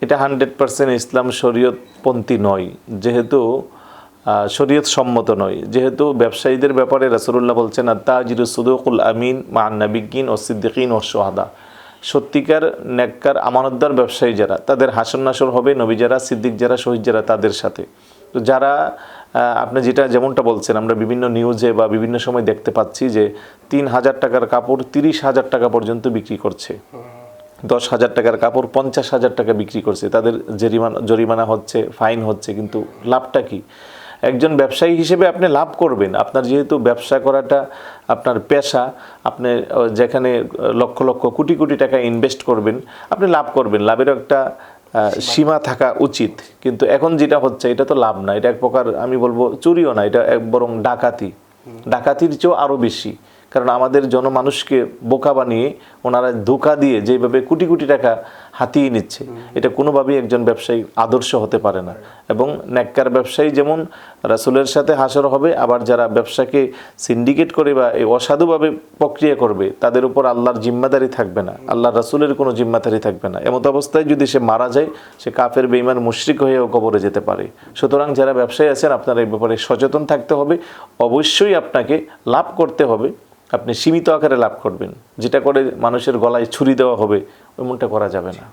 এটা 100% ইসলাম শরীয়তপন্থী নয়, যেহেতু শরীয়ত সম্মত নয়। যেহেতু ব্যবসায়ীদের ব্যাপারে রাসূলুল্লাহ বলছেন আত-তাজিরুস সুদুকুল আমিন মা আন-নাবিয়্যিন ওয়াস সিদ্দিকিন ওয়াশ শুহাদা। সত্যিকার নেককার আমানতদার ব্যবসায়ী যারা, তাদের হাসর নাসর হবে নবী যারা, সিদ্দিক যারা, শহীদ যারা, তাদের সাথে। তো যারা আপনি যেমনটা বলছেন, আমরা বিভিন্ন নিউজে বা বিভিন্ন সময় দেখতে পাচ্ছি যে 3,000 টাকার কাপড় 30,000 টাকা পর্যন্ত বিক্রি করছে, 10,000 টাকার কাপড় 50,000 টাকা বিক্রি করছে, তাদের জরিমানা হচ্ছে, ফাইন হচ্ছে, কিন্তু লাভটা কি? একজন ব্যবসায়ী হিসেবে আপনি লাভ করবেন, আপনার যেহেতু ব্যবসা করাটা আপনার পেশা, আপনি যেখানে লক্ষ লক্ষ কোটি কোটি টাকা ইনভেস্ট করবেন, আপনি লাভ করবেন, লাভেরও একটা সীমা থাকা উচিত। কিন্তু এখন যেটা হচ্ছে এটা তো লাভ না, এটা এক প্রকার আমি বলবো চুরিও না, এটা বরং ডাকাতির চেয়েও আরও বেশি। কারণ আমাদের জনমানুষকে বোকা বানিয়ে ওনারা ধোঁকা দিয়ে যেভাবে কোটি কোটি টাকা হাতিয়ে নিচ্ছে, এটা কোনোভাবেই একজন ব্যবসায়ী আদর্শ হতে পারে না। এবং নেককার ব্যবসায়ী যেমন রাসূলের সাথে হাসর হবে, আবার যারা ব্যবসাকে সিন্ডিকেট করে বা এই অসাধুভাবে প্রক্রিয়া করবে, তাদের উপর আল্লাহর জিম্মাদারি থাকবে না, আল্লাহর রাসূলের কোনো জিম্মাদারি থাকবে না। এমত অবস্থায় যদি সে মারা যায়, সে কাফের বেঈমান মুশরিক হয়েও কবরে যেতে পারে। সুতরাং যারা ব্যবসায়ী আছেন, আপনারা এই ব্যাপারে সচেতন থাকতে হবে। অবশ্যই আপনাকে লাভ করতে হবে, আপনি সীমিত আকারে লাভ করবেন, যেটা করে মানুষের গলায় ছুরি দেওয়া হবে, ওইমনটা করা যাবে না।